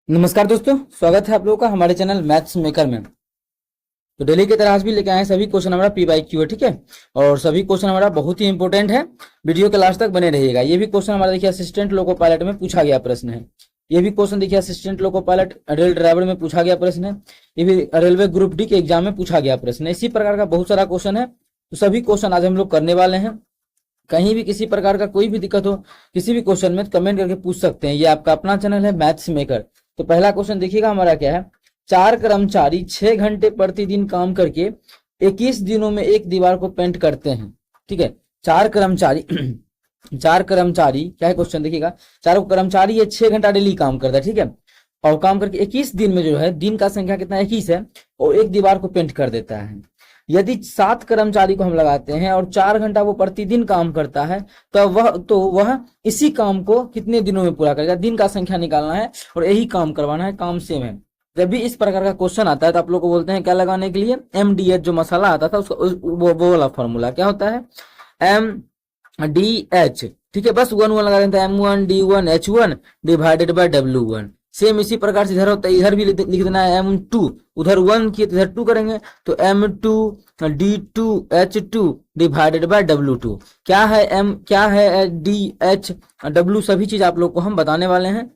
नमस्कार दोस्तों, स्वागत है आप लोगों का हमारे चैनल मैथ्स मेकर में। तो डेली की तरह आज भी लेके आए हैं सभी क्वेश्चन हमारा पी बाई क्यू है, ठीक है। और सभी क्वेश्चन हमारा बहुत ही इंपॉर्टेंट है, वीडियो के लास्ट तक बने रहिएगा। ये भी क्वेश्चन हमारा देखिए असिस्टेंट लोको पायलट में पूछा गया प्रश्न है। ये भी क्वेश्चन देखिए assistant loco pilot rail driver में पूछा गया प्रश्न है। ये भी रेलवे ग्रुप डी के एग्जाम में पूछा गया प्रश्न है। इसी प्रकार का बहुत सारा क्वेश्चन है, तो सभी क्वेश्चन आज हम लोग करने वाले हैं। कहीं भी किसी प्रकार का कोई भी दिक्कत हो किसी भी क्वेश्चन में कमेंट करके पूछ सकते हैं। ये आपका अपना चैनल है मैथ्स मेकर। तो पहला क्वेश्चन देखिएगा हमारा क्या है। 4 कर्मचारी 6 घंटे प्रतिदिन काम करके 21 दिनों में एक दीवार को पेंट करते हैं, ठीक है। 4 कर्मचारी चार कर्मचारी क्या है क्वेश्चन देखिएगा। 4 कर्मचारी ये 6 घंटा डेली काम करता है, ठीक है। और काम करके 21 दिन में जो है, दिन का संख्या कितना 21 है, और एक दीवार को पेंट कर देता है। यदि 7 कर्मचारी को हम लगाते हैं और 4 घंटा वो प्रतिदिन काम करता है, तो वह इसी काम को कितने दिनों में पूरा करेगा। दिन का संख्या निकालना है और यही काम करवाना है, काम सेम है। जब भी इस प्रकार का क्वेश्चन आता है तो आप लोग को बोलते हैं क्या लगाने के लिए, MDH जो मसाला आता था उसका वो वाला फॉर्मूला क्या होता है, MDH, ठीक है। बस 1 लगा देते हैं, M1D1H1 divided by W1। Same इसी प्रकार से इधर होता है, इधर भी लिख देना है M2, उधर 1 किए तो इधर 2 करेंगे, तो M2D2H2 डिवाइडेड बाय W2। क्या है M, क्या है DH, W, सभी चीज आप लोग को हम बताने वाले हैं।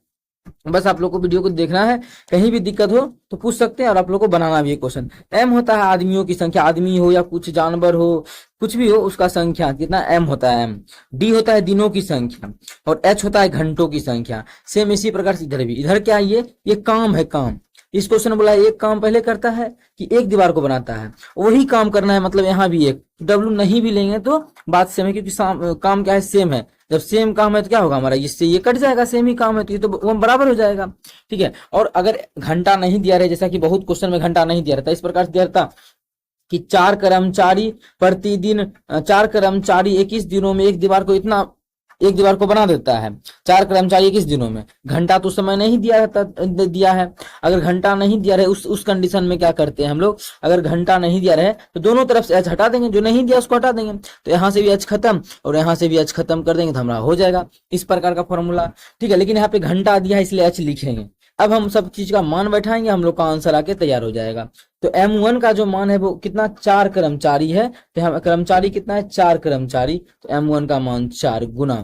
बस आप लोग को वीडियो को देखना है, कहीं भी दिक्कत हो तो पूछ सकते हैं, और आप लोग को बनाना भी है क्वेश्चन। M होता है आदमियों की संख्या, आदमी हो या कुछ जानवर हो, कुछ भी हो उसका संख्या कितना, M होता है M। D होता है दिनों की संख्या, और H होता है घंटों की संख्या। सेम इसी प्रकार से इधर भी, इधर क्या है, ये काम है, काम। इस क्वेश्चन बोला एक काम पहले करता है कि एक दीवार को बनाता है, वही काम करना है, मतलब यहाँ भी एक W नहीं भी लेंगे तो बात सेम है, क्योंकि काम क्या है, सेम है। जब सेम काम है तो क्या होगा हमारा, इससे ये कट जाएगा, सेम ही काम है तो ये तो वो बराबर हो जाएगा, ठीक है। और अगर घंटा नहीं दिया रहे, जैसा कि बहुत क्वेश्चन में घंटा नहीं दिया रहता, इस प्रकार से दिया रहता कि 4 कर्मचारी प्रतिदिन 4 कर्मचारी 21 दिनों में एक दीवार को बना देता है। 4 कर्मचारी 21 दिनों में, घंटा तो समय नहीं दिया है। अगर घंटा नहीं दिया रहे उस कंडीशन में क्या करते हैं हम लोग, अगर घंटा नहीं दिया रहे तो दोनों तरफ से H हटा देंगे, जो नहीं दिया उसको हटा देंगे, तो यहाँ से भी H खत्म और यहाँ से भी H खत्म कर देंगे तो हमारा हो जाएगा इस प्रकार का फॉर्मूला, ठीक है। लेकिन यहाँ पे घंटा दिया है इसलिए H लिखेंगे। अब हम सब चीज का मान बैठाएंगे, हम लोग का आंसर आके तैयार हो जाएगा। तो M1 का जो मान है वो कितना, 4 कर्मचारी है, तो हम कर्मचारी कितना है, 4 कर्मचारी, तो M1 का मान 4 गुना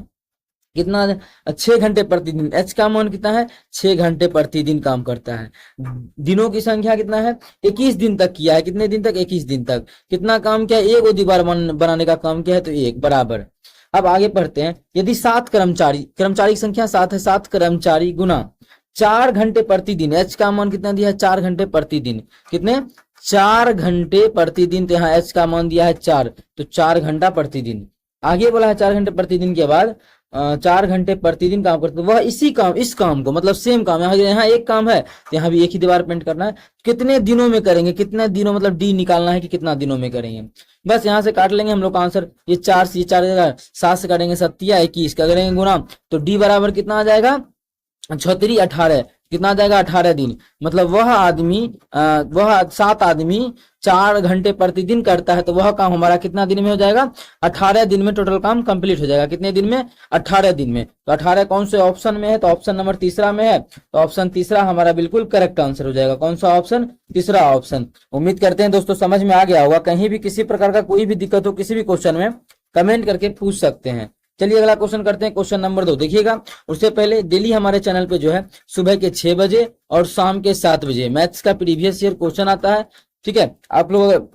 कितना, 6 घंटे प्रतिदिन। H का मान कितना है, 6 घंटे प्रतिदिन काम करता है। दिनों की संख्या कितना है, 21 दिन तक किया है। कितने दिन तक, 21 दिन तक। कितना काम किया, एक दीवार बनाने का काम किया है, तो 1 बराबर। अब आगे पढ़ते हैं। यदि 7 कर्मचारी की संख्या 7 है, 7 कर्मचारी गुना 4 घंटे प्रतिदिन। H का मान कितना दिया है, 4 घंटे प्रतिदिन। कितने, 4 घंटे प्रतिदिन, तो यहाँ H का मान दिया है 4, तो 4 घंटा प्रतिदिन। आगे बोला है 4 घंटे प्रतिदिन के बाद 4 घंटे प्रतिदिन काम करते, वह इस काम को, मतलब सेम काम, यहाँ एक काम है तो यहाँ भी एक ही दीवार पेंट करना है। कितने दिनों में करेंगे, कितने दिनों, मतलब D निकालना है कि कितना दिनों में करेंगे। बस यहाँ से काट लेंगे हम लोग का आंसर। ये 4 से 4 7 से काटेंगे 7 21 का करेंगे गुना, तो D बराबर कितना आ जाएगा, 36 18, कितना आ जाएगा, 18 दिन। मतलब वह 7 आदमी 4 घंटे प्रतिदिन करता है, तो वह काम हमारा कितना दिन में हो जाएगा, 18 दिन में टोटल काम कंप्लीट हो जाएगा। कितने दिन में, 18 दिन में। तो 18 कौन से ऑप्शन में है, तो ऑप्शन नंबर तीसरा में है, तो ऑप्शन तीसरा हमारा बिल्कुल करेक्ट आंसर हो जाएगा। कौन सा ऑप्शन, तीसरा ऑप्शन। उम्मीद करते हैं दोस्तों समझ में आ गया होगा। कहीं भी किसी प्रकार का कोई भी दिक्कत हो किसी भी क्वेश्चन में कमेंट करके पूछ सकते हैं। चलिए अगला क्वेश्चन करते हैं, क्वेश्चन नंबर 2 देखिएगा। उससे पहले डेली हमारे चैनल पे जो है सुबह के 6 बजे और शाम के 7 बजे मैथ्स का प्रीवियस ईयर क्वेश्चन आता है, ठीक है। आप लोग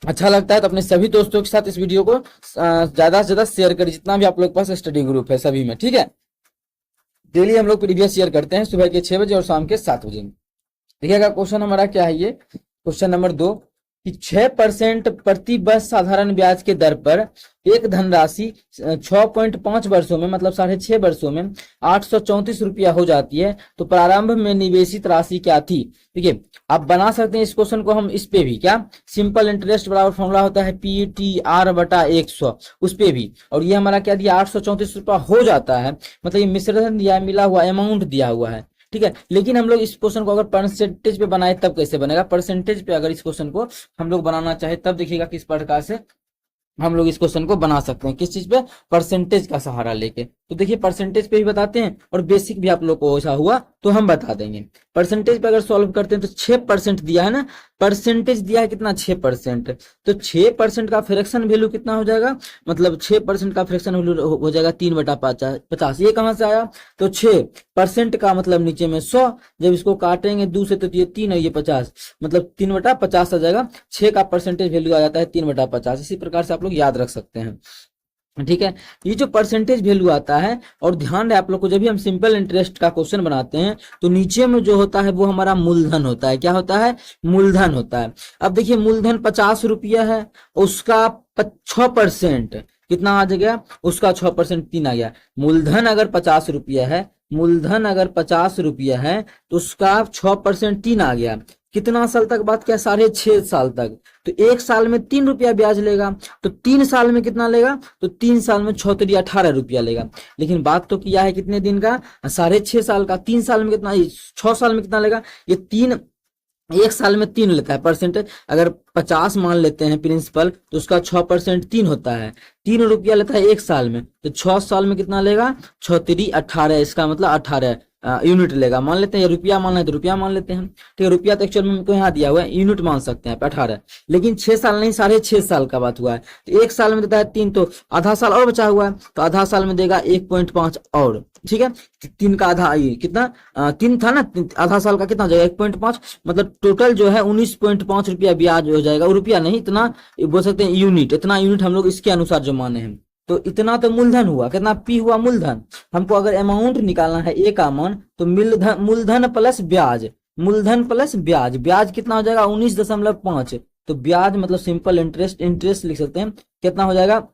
अच्छा लगता है तो अपने सभी दोस्तों के साथ इस वीडियो को ज्यादा से ज्यादा शेयर करिए, जितना भी आप लोग के पास स्टडी ग्रुप है सभी में, ठीक है। डेली हम लोग प्रीवियस ईयर करते हैं सुबह के 6 बजे और शाम के 7 बजे। देखिएगा क्वेश्चन हमारा क्या है, ये क्वेश्चन नंबर 2 कि 6% प्रति वर्ष साधारण ब्याज के दर पर एक धनराशि 6.5 वर्षों में, मतलब 6.5 वर्षों में 834 रुपया हो जाती है, तो प्रारंभ में निवेशित राशि क्या थी। ठीक है, आप बना सकते हैं इस क्वेश्चन को हम इस पे भी, क्या सिंपल इंटरेस्ट बराबर फॉर्मूला होता है PTR बटा 100, उस पे भी। और ये हमारा क्या दिया, 834 रुपया हो जाता है, मतलब ये मिश्रण दिया, मिला हुआ अमाउंट दिया हुआ है, ठीक है। लेकिन हम लोग इस क्वेश्चन को अगर परसेंटेज पे बनाए तब कैसे बनेगा, परसेंटेज पे अगर इस क्वेश्चन को हम लोग बनाना चाहे तब देखिएगा किस प्रकार से हम लोग इस क्वेश्चन को बना सकते हैं, किस चीज पे, परसेंटेज का सहारा लेके। तो देखिए परसेंटेज पे भी बताते हैं और बेसिक भी आप लोग को ऐसा हुआ तो हम बता देंगे। परसेंटेज पे अगर सॉल्व करते हैं तो 6% दिया है ना, परसेंटेज दिया है कितना 6%, तो 6% का फ्रैक्शन वैल्यू कितना हो जाएगा, मतलब 6% का फ्रैक्शन वैल्यू हो जाएगा 3/50। ये कहां से आया, तो 6% का मतलब नीचे में 100, जब इसको काटेंगे 2 से तो ये 3 है, ये 50, मतलब 3/50 आ जाएगा। 6 का परसेंटेज वैल्यू आ जाता है 3/50। इसी प्रकार से आप लोग याद रख सकते हैं, ठीक है। ये जो परसेंटेज वैल्यू आता है, और ध्यान रहे आप लोग को, जब भी हम सिंपल इंटरेस्ट का क्वेश्चन बनाते हैं तो नीचे में जो होता है वो हमारा मूलधन होता है। क्या होता है, मूलधन होता है। अब देखिए मूलधन 50 रुपया है, उसका 6% कितना आ गया, उसका 6% 3 आ गया। मूलधन अगर 50 रुपया है, मूलधन अगर 50 रुपया है तो उसका 6% 3 आ गया। कितना साल तक बात किया, 6.5 साल तक। तो 1 साल में 3 रुपया ब्याज लेगा, तो 3 साल में कितना लेगा, तो 3 साल में 6 18 रुपया लेगा। लेकिन बात तो किया है कितने दिन का, 6.5 साल का। 3 साल में कितना, 6 साल में कितना लेगा, ये 3, 1 साल में 3 लेता है परसेंटेज। अगर 50 मान लेते हैं प्रिंसिपल, तो उसका 6% 3 होता है, 3 रुपया लेता है 1 साल में, तो 6 साल में कितना लेगा, 6 18, इसका मतलब 18 यूनिट लेगा। मान लेते हैं, रुपया मान लेते, रुपया मान लेते हैं, ठीक है। रुपया तो एक्चुअल में हमको यहाँ दिया हुआ है, यूनिट मान सकते हैं 18, लेकिन 6 साल नहीं, 6.5 साल का बात हुआ है। तो 1 साल में देता है 3, तो आधा साल और बचा हुआ है, तो आधा साल में देगा 1.5 और, ठीक है। 3 का आधा, ये कितना 3 था ना, आधा साल का कितना हो जाएगा 1.5, मतलब टोटल जो है 19.5 रुपया ब्याज हो जाएगा। रुपया नहीं, इतना बोल सकते हैं यूनिट, इतना यूनिट हम लोग इसके अनुसार जो माने हैं। तो इतना तो मूलधन हुआ, कितना पी हुआ, मूलधन। हमको अगर अमाउंट निकालना है ए का मान, तो मूलधन प्लस ब्याज, मूलधन प्लस ब्याज, ब्याज कितना हो जाएगा 19.5। तो ब्याज मतलब सिंपल इंटरेस्ट, इंटरेस्ट लिख सकते हैं, कितना हो जाएगा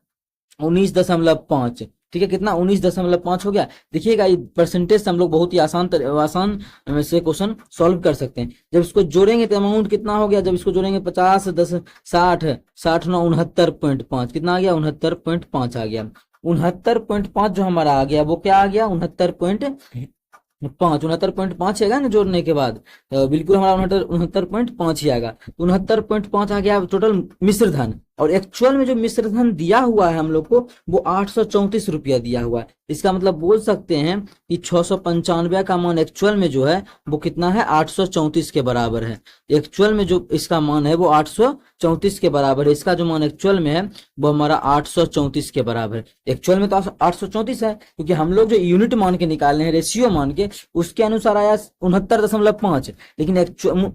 19.5, ठीक है। कितना 19.5 हो गया। देखिएगा ये परसेंटेज से हम लोग बहुत ही आसान से क्वेश्चन सॉल्व कर सकते हैं। जब इसको जोड़ेंगे तो अमाउंट कितना हो गया, जब इसको जोड़ेंगे 50 10 60 60 9 69.5, कितना आ गया 69.5 आ गया। 69.5 जो हमारा आ गया वो क्या आ गया 69.5 है ना जोड़ने के बाद, तो बिल्कुल हमारा 69.5 ही आएगा। 69.5 आ गया टोटल मिश्र धन, और एक्चुअल में जो मिश्र धन दिया हुआ है हम लोग को वो 834 रुपया दिया हुआ है। इसका मतलब बोल सकते हैं कि 695 का मान एक्चुअल में जो है वो कितना है 834 के बराबर है। एक्चुअल में जो इसका मान है वो 834 के बराबर है। इसका जो मान एक्चुअल में है वो हमारा 834 के बराबर है। एक्चुअल में तो 834 है, क्योंकि हम लोग जो यूनिट मान के निकालने हैं, रेशियो मान के, उसके अनुसार आया 69.5। लेकिन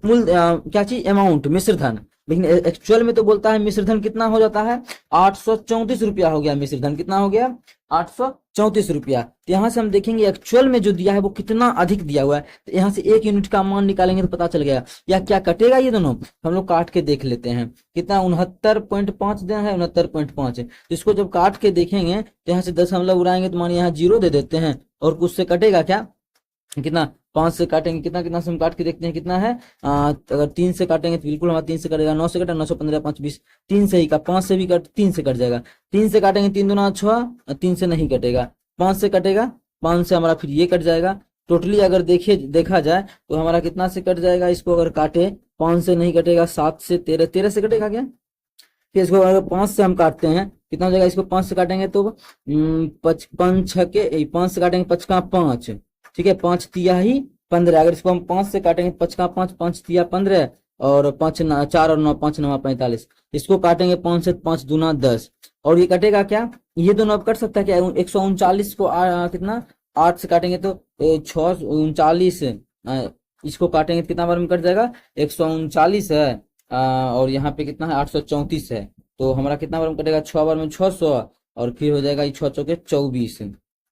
मूल क्या चीज, अमाउंट मिश्र धन, लेकिन एक्चुअल में तो बोलता है मिश्र धन कितना हो जाता है 834 रुपया हो गया। मिश्र धन कितना हो गया 834 रुपया। तो यहाँ से हम देखेंगे एक्चुअल में जो दिया है वो कितना अधिक दिया हुआ है। तो यहाँ से 1 यूनिट का मान निकालेंगे तो पता चल गया, या क्या कटेगा ये दोनों, हम लोग काट के देख लेते हैं। कितना 69.5 देना है, 69.5। तो इसको जब काट के देखेंगे तो यहाँ से 10 उड़ाएंगे तो मानिए यहाँ 0 दे देते हैं, और कुछ से कटेगा क्या, कितना 5 से काटेंगे, कितना कितना से हम काट के देखते हैं कितना है। अगर 3 से काटेंगे तो बिल्कुल हमारा 3 से कटेगा, 9 से कटा 915 5 20, 3 से ही का 5 से भी कट 3 से कट जाएगा। 3 से काटेंगे 3 दूना 6, 3 से नहीं कटेगा, 5 से कटेगा, 5 से हमारा फिर ये कट जाएगा। टोटली अगर देखा जाए तो हमारा कितना से कट जाएगा, इसको अगर काटे 5 से नहीं कटेगा, 7 से 13, 13 से कटेगा क्या, फिर इसको अगर 5 से हम काटते हैं कितना हो जाएगा, इसको 5 से काटेंगे तो 55 6 के 5 से काटेंगे 5 का 5, ठीक है, 5 तिया ही 15। अगर इसको हम 5 से काटेंगे 5 का 5, 5 तिया 15, और 5 4 और 9 5 9 45। इसको काटेंगे 5 से 5 दूना 10, और ये कटेगा क्या, ये दोनों अब कट सकता है क्या, 139 को कितना 8 से काटेंगे तो 639, इसको काटेंगे तो कितना बार में कट जाएगा 139 है, और यहाँ पे कितना है 834 है। तो हमारा कितना बार में कटेगा 6 बार में 600, और फिर हो जाएगा ये 6 चौके 24,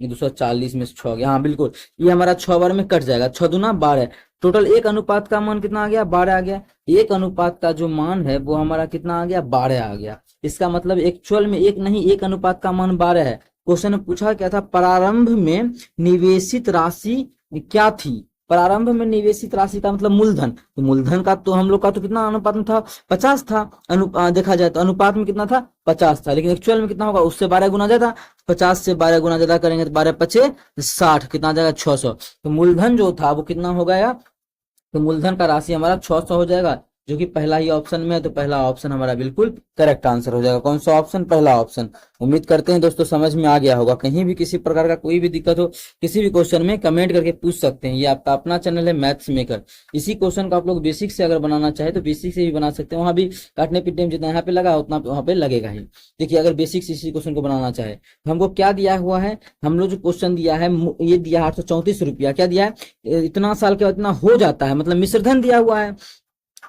ये 240 में से 6 गया, हाँ बिल्कुल ये हमारा 6 बार में कट जाएगा, 6 दूना 12। टोटल 1 अनुपात का मान कितना आ गया 12 आ गया। 1 अनुपात का जो मान है वो हमारा कितना आ गया 12 आ गया। इसका मतलब एक्चुअल में 1 नहीं, 1 अनुपात का मान 12 है। क्वेश्चन में पूछा क्या था, प्रारंभ में निवेशित राशि क्या थी। प्रारंभ में निवेशित राशि का मतलब मूलधन, तो मूलधन का तो हम लोग का तो कितना अनुपात में था 50 था। देखा जाए तो अनुपात में कितना था 50 था, लेकिन एक्चुअल में कितना होगा उससे 12 गुना ज्यादा, 50 से 12 गुना ज्यादा करेंगे तो 12 पचे 60, कितना आ जाएगा 600। तो मूलधन जो था वो कितना हो गया, तो मूलधन का राशि हमारा 600 हो जाएगा। जो कि पहला ही ऑप्शन में है, तो पहला ऑप्शन हमारा बिल्कुल करेक्ट आंसर हो जाएगा। कौन सा ऑप्शन? पहला ऑप्शन। उम्मीद करते हैं दोस्तों समझ में आ गया होगा। कहीं भी किसी प्रकार का कोई भी दिक्कत हो किसी भी क्वेश्चन में कमेंट करके पूछ सकते हैं। ये आपका अपना चैनल है मैथ्स मेकर। इसी क्वेश्चन को आप लोग बेसिक से अगर बनाना चाहे तो बेसिक से भी बना सकते हैं। वहां भी काटने पीटने में जितना यहाँ पे लगा उतना वहां पे लगेगा ही। देखिए अगर बेसिक से इसी क्वेश्चन को बनाना चाहे तो हमको क्या दिया हुआ है, हम लोग जो क्वेश्चन दिया है ये दिया है 834 रुपया। क्या दिया है? इतना साल के बाद इतना हो जाता है, मतलब मिश्रधन दिया हुआ है।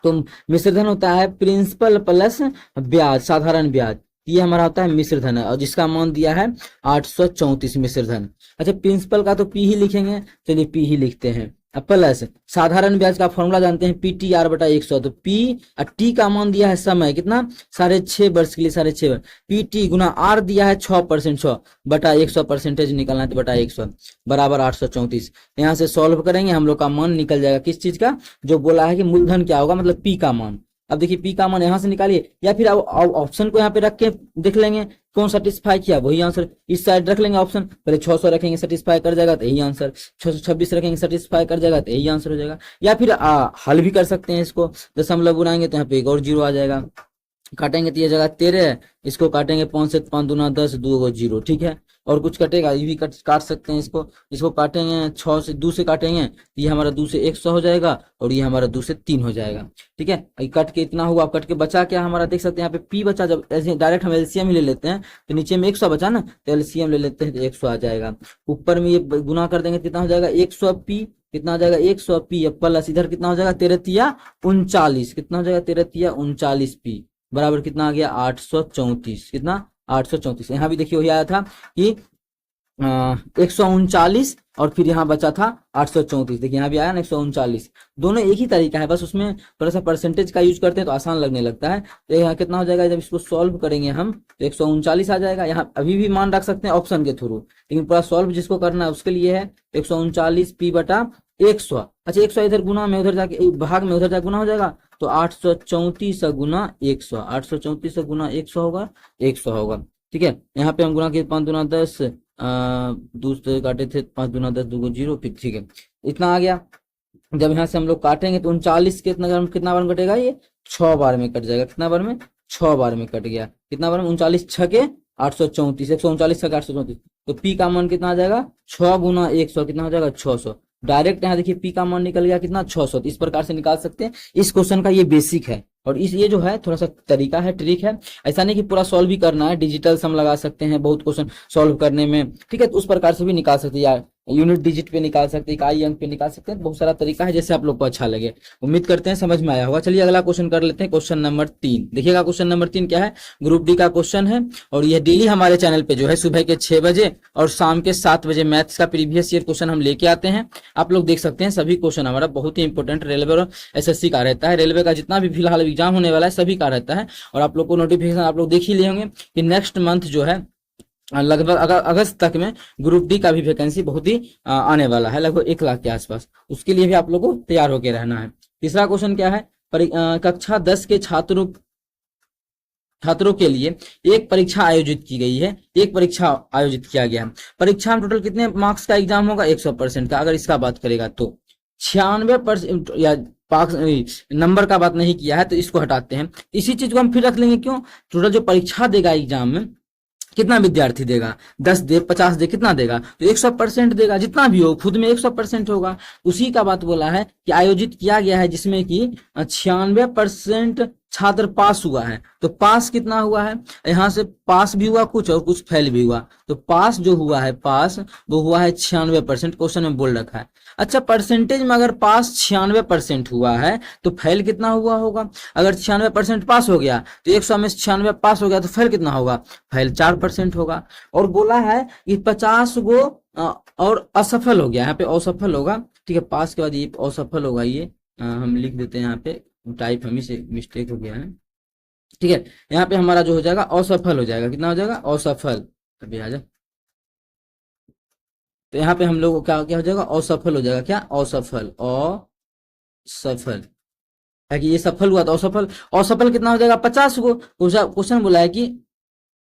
तो मिश्रधन होता है प्रिंसिपल प्लस ब्याज, साधारण ब्याज। ये हमारा होता है मिश्रधन है, और जिसका मान दिया है 834 मिश्रधन। अच्छा प्रिंसिपल का तो पी ही लिखेंगे, चलिए पी ही लिखते हैं। प्लस साधारण ब्याज का फॉर्मूला जानते हैं PTR/100। तो पी और टी का मान दिया है समय कितना, 6.5 वर्ष के लिए 6.5 PT गुना आर दिया है 6%, 100/100 परसेंटेज निकालना है तो बटा 100 बराबर 834। यहाँ से सॉल्व करेंगे हम लोग का मान निकल जाएगा किस चीज का, जो बोला है कि मूलधन क्या होगा, मतलब पी का मान। अब देखिए पी का मान यहाँ से निकालिए, या फिर ऑप्शन को यहाँ पे रख के देख लेंगे कौन सेटिस्फाई किया वही आंसर। इस साइड रख लेंगे ऑप्शन, पहले 600 रखेंगे सेटिस्फाई कर जाएगा तो यही आंसर, 626 रखेंगे सेटिस्फाई कर जाएगा तो यही आंसर हो जाएगा। या फिर हल भी कर सकते हैं इसको, दशमलव बुलाएंगे तो यहाँ पे एक और जीरो आ जाएगा। काटेंगे तो ये जगह 13, इसको काटेंगे 5 से 5 दूना 10, 2 जीरो, ठीक है। और कुछ कटेगा ये भी काट सकते हैं इसको काटेंगे 6 से 2 से काटेंगे तो ये हमारा 2 से 100 हो जाएगा, और ये हमारा 2 से 3 हो जाएगा, ठीक है। कट के इतना हुआ, कट के बचा क्या हमारा, देख सकते हैं यहाँ पे पी बचा। जब ऐसे डायरेक्ट हम एलसीएम ही ले लेते हैं तो नीचे में 100 बचा ना, तो एलसीएम ले लेते हैं तो 100 आ जाएगा। ऊपर में ये गुना कर देंगे कितना हो जाएगा 100 पी, कितना हो जाएगा 100 पी प्लस इधर कितना हो जाएगा 13 39, कितना हो जाएगा 13 39 पी बराबर कितना आ गया 834, कितना 834। यहाँ भी देखिए वही आया था कि 139 और फिर यहाँ बचा था 834। देखिए यहाँ भी आया ना 139। दोनों एक ही तरीका है, बस उसमें थोड़ा सा परसेंटेज का यूज करते हैं तो आसान लगने लगता है। तो यहाँ कितना हो जाएगा, जब इसको सॉल्व करेंगे हम तो 139 आ जाएगा। यहाँ अभी भी मान रख सकते हैं ऑप्शन के थ्रू, लेकिन पूरा सॉल्व जिसको करना है उसके लिए है 139 पी बटा 100। अच्छा 100 इधर गुना में उधर जाके भाग में उधर जाके गुना हो जाएगा, तो 834 गुना 100, 834 गुना 100 होगा 100 होगा, ठीक है। यहाँ पे हम गुना के 5 दूना 10, दूसरे काटे थे 5 दूना 10, 2 जीरो, फिर ठीक है इतना आ गया। जब यहाँ से हम लोग काटेंगे तो 39 कितना बार में कटेगा, ये 6 बार में कट जाएगा। कितना बार में, 6 बार में कट गया। कितना बार में, 39 छके 834, 139 छके 834। तो पी का मान कितना आ जाएगा 6 गुना 100, कितना हो जाएगा 600। डायरेक्ट यहाँ देखिए पी का मान निकल गया कितना 600। इस प्रकार से निकाल सकते हैं। इस क्वेश्चन का ये बेसिक है, और इस ये जो है थोड़ा सा तरीका है, ट्रिक है। ऐसा नहीं कि पूरा सॉल्व ही करना है, डिजिटल सम लगा सकते हैं बहुत क्वेश्चन सॉल्व करने में, ठीक है। तो उस प्रकार से भी निकाल सकते हैं, यार यूनिट डिजिट पे निकाल सकते हैं, इकाई अंक पे निकाल सकते हैं। बहुत सारा तरीका है, जैसे आप लोग को अच्छा लगे। उम्मीद करते हैं समझ में आया होगा। चलिए अगला क्वेश्चन कर लेते हैं, क्वेश्चन नंबर 3। देखिएगा क्वेश्चन नंबर 3 क्या है, ग्रुप डी का क्वेश्चन है, और यह डेली हमारे चैनल पे जो है सुबह के 6 बजे और शाम के 7 बजे मैथ्स का प्रीवियस ईयर क्वेश्चन हम लेके आते हैं। आप लोग देख सकते हैं सभी क्वेश्चन हमारा बहुत ही इंपॉर्टेंट रेलवे और एसएससी का रहता है। रेलवे का जितना भी फिलहाल एग्जाम होने वाला है सभी का रहता है, और आप लोग को नोटिफिकेशन आप लोग देख ही लिए होंगे कि नेक्स्ट मंथ जो है लगभग अगस्त तक में ग्रुप डी का भी वैकेंसी बहुत ही आने वाला है, लगभग 1 लाख के आसपास। उसके लिए भी आप लोगों को तैयार होकर रहना है। तीसरा क्वेश्चन क्या है, कक्षा 10 के छात्रों के लिए एक परीक्षा आयोजित की गई है, एक परीक्षा आयोजित किया गया है। परीक्षा में टोटल कितने मार्क्स का एग्जाम होगा, 100% का। अगर इसका बात करेगा तो 96% या नंबर का बात नहीं किया है, तो इसको हटाते हैं। इसी चीज को हम फिर रख लेंगे, क्यों, टोटल जो परीक्षा देगा एग्जाम में कितना विद्यार्थी देगा, 10 दे 50 दे कितना देगा, तो 100% देगा। जितना भी हो खुद में 100% होगा। उसी का बात बोला है कि आयोजित किया गया है, जिसमें कि 96% छात्र पास हुआ है। तो पास कितना हुआ है, यहाँ से पास भी हुआ कुछ और कुछ फेल भी हुआ। तो पास जो हुआ है, पास वो हुआ है 96%, क्वेश्चन में बोल रखा है। अच्छा परसेंटेज में अगर पास 96% हुआ है तो फेल कितना हुआ होगा। अगर 96% पास हो गया तो 100 में 96 पास हो गया तो फेल कितना होगा, फेल 4% होगा। और बोला है कि 50 गो और असफल हो गया, यहाँ पे असफल होगा, ठीक है। पास के बाद ये असफल होगा, ये हम लिख देते हैं, यहाँ पे टाइप हमी से मिस्टेक हो गया है, ठीक है। यहाँ पे हमारा जो हो जाएगा असफल हो जाएगा, कितना हो जाएगा असफल, अभी आ जाए। तो यहाँ पे हम लोग को क्या क्या हो जाएगा, असफल हो जाएगा, क्या असफल, असफल है कि ये सफल हुआ तो असफल। असफल कितना हो जाएगा 50 को। क्वेश्चन बोला है कि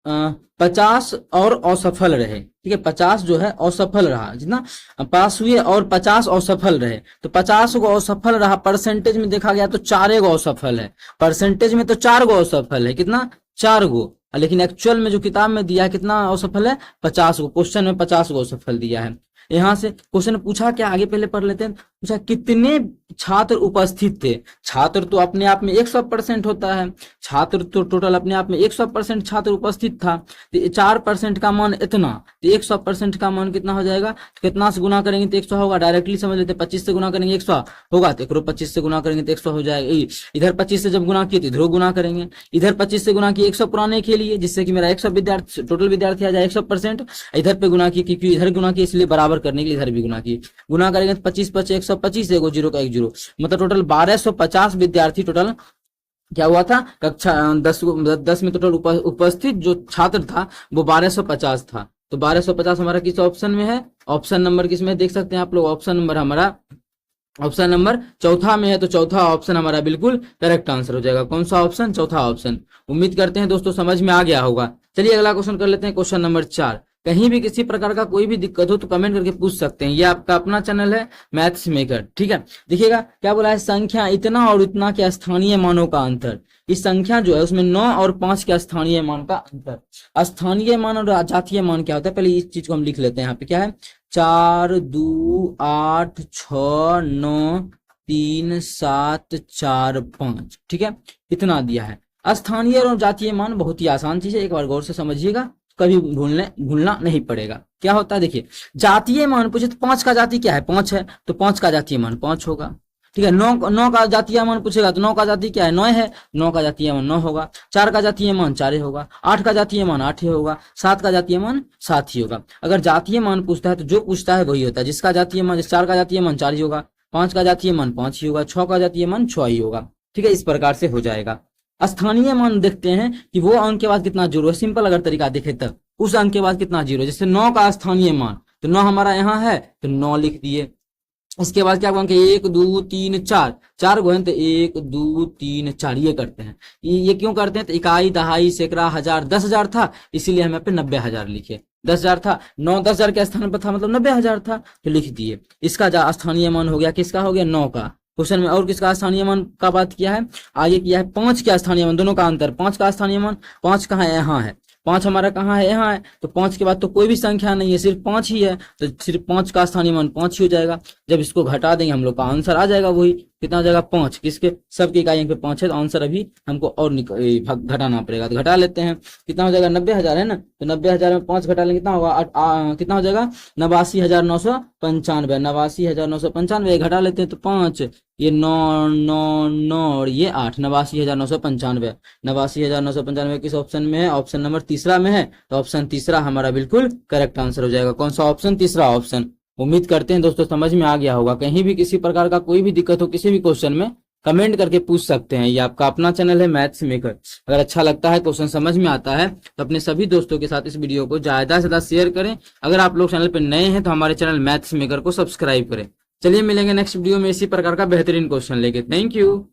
50 और असफल रहे, ठीक है, 50 जो है असफल रहा, जितना पास हुए और 50 असफल रहे, तो 50 गो असफल रहा, परसेंटेज में देखा गया तो 4 गो असफल है, परसेंटेज में तो 4 गो असफल है, कितना 4 गो, लेकिन एक्चुअल में जो किताब में दिया है कितना असफल है 50 गो, क्वेश्चन में 50 गो असफल दिया है। यहाँ से क्वेश्चन पूछा क्या, आगे पहले पढ़ लेते हैं, पूछा कितने छात्र उपस्थित थे। छात्र तो अपने आप में 100% होता है, छात्र तो टोटल अपने आप में 100% छात्र उपस्थित था, तो 4% का मान इतना, तो 100% का मान कितना हो जाएगा, तो कितना से गुना करेंगे तो 100 होगा, डायरेक्टली समझ लेते हैं, 25 से गुना करेंगे 100 होगा, तो 25 से गुना करेंगे तो 100 हो जाएगा, इधर 25 से जब गुना किए तो इधर गुना करेंगे, इधर 25 से गुना किए 100 पुराने के लिए, जिससे कि मेरा 100 विद्यार्थी टोटल विद्यार्थी आ जाए 100%, इधर पे गुना किए क्योंकि इधर गुना किए इसलिए बराबर करने के लिए इधर भी गुना किए, गुना करेंगे तो 25 25 125, एगो जीरो का एक जीरो, मतलब टोटल 1250 विद्यार्थी टोटल क्या हुआ था, कक्षा 10 में टोटल उपस्थित जो छात्र था वो 1250 था। तो 1250 हमारा किस ऑप्शन में है, ऑप्शन नंबर किस में देख सकते हैं आप लोग, ऑप्शन नंबर हमारा ऑप्शन नंबर चौथा में है, तो चौथा ऑप्शन हमारा बिल्कुल करेक्ट आंसर हो जाएगा। कौन सा ऑप्शन, चौथा ऑप्शन। उम्मीद करते हैं दोस्तों समझ में आ गया होगा। चलिए अगला क्वेश्चन कर लेते हैं, क्वेश्चन नंबर 4। कहीं भी किसी प्रकार का कोई भी दिक्कत हो तो कमेंट करके पूछ सकते हैं, ये आपका अपना चैनल है मैथ्स मेकर, ठीक है। देखिएगा क्या बोला है, संख्या इतना और इतना के स्थानीय मानों का अंतर। इस संख्या जो है उसमें 9 और 5 के स्थानीय मान का अंतर। स्थानीय मान और जातीय मान क्या होता है, पहले इस चीज को हम लिख लेते हैं। यहाँ पे क्या है, 4 2 8 6 9 3 7 4 5, ठीक है, इतना दिया है। स्थानीय और जातीय मान बहुत ही आसान चीज है, एक बार गौर से समझिएगा, कभी भूलना नहीं पड़ेगा। क्या होता है देखिए, जातीय मान पूछे तो 5 का जाति क्या है, 5 है, तो 5 का जातीय मान 5 होगा, ठीक है। 9 का जातीय मान पूछेगा तो 9 का जाति क्या है, 9 है, 9 का जातीय मान 9 होगा। 4 का जातीय मान 4 होगा। 8 का जातीय मान 8 ही होगा। 7 का जातीय मान 7 ही होगा। अगर जातीय मान पूछता है तो जो पूछता है वही होता है, जिसका जातीय मान 4 का जातीय मान 4 ही होगा, 5 का जातीय मान 5 ही होगा, 6 का जातीय मान 6 ही होगा, ठीक है। इस प्रकार से हो जाएगा। स्थानीय मान देखते हैं कि वो अंक के बाद कितना जीरो है, सिंपल अगर तरीका देखे तब उस अंक के बाद कितना जीरो, जैसे 9 का स्थानीय मान, तो 9 हमारा यहाँ है तो 9 लिख दिए। इसके बाद क्या अंक 1 2 3 4, 4 गो है तो 1 2 3 4 ये करते हैं। ये क्यों करते हैं, तो इकाई दहाई सैकड़ा हजार 10,000 था, इसीलिए हम यहाँ पे 90,000 लिखे। 10,000 था, 9 10,000 के स्थान पर था, मतलब 90,000 था, तो लिख दिए। इसका स्थानीय मान हो गया, किसका हो गया, 9 का। क्वेश्चन में और किसका स्थानीय मान का बात किया है, आगे किया है 5 का स्थानीय मान, दोनों का अंतर। 5 का स्थानीय मान, 5 कहाँ है, यहाँ है, 5 हमारा कहाँ है, यहाँ है, तो 5 के बाद तो कोई भी संख्या नहीं है, सिर्फ 5 ही है, तो सिर्फ 5 का स्थानीय मान 5 ही हो जाएगा। जब इसको घटा देंगे हम लोग का आंसर आ जाएगा वही, कितना हो जाएगा 5, किसके, सबके इकाई पे 5 है, तो आंसर अभी हमको और घटाना पड़ेगा, तो घटा लेते हैं। कितना हो जाएगा, 90,000 है ना, तो 90,000 में 5 घटा लेंगे कितना होगा, कितना हो जाएगा 89,995, 89,995 घटा लेते हैं तो 5, ये 9 9 9 और ये 8, 89,995। 89,995 किस ऑप्शन में है, ऑप्शन नंबर तीसरा में है, तो ऑप्शन तीसरा हमारा बिल्कुल करेक्ट आंसर हो जाएगा। कौन सा ऑप्शन, तीसरा ऑप्शन। उम्मीद करते हैं दोस्तों समझ में आ गया होगा। कहीं भी किसी प्रकार का कोई भी दिक्कत हो किसी भी क्वेश्चन में कमेंट करके पूछ सकते हैं। ये आपका अपना चैनल है मैथ्स मेकर। अगर अच्छा लगता है, क्वेश्चन समझ में आता है तो अपने सभी दोस्तों के साथ इस वीडियो को ज्यादा से ज्यादा शेयर करें। अगर आप लोग चैनल पर नए हैं तो हमारे चैनल मैथ्स मेकर को सब्सक्राइब करें। चलिए मिलेंगे नेक्स्ट वीडियो में इसी प्रकार का बेहतरीन क्वेश्चन लेके। Thank you.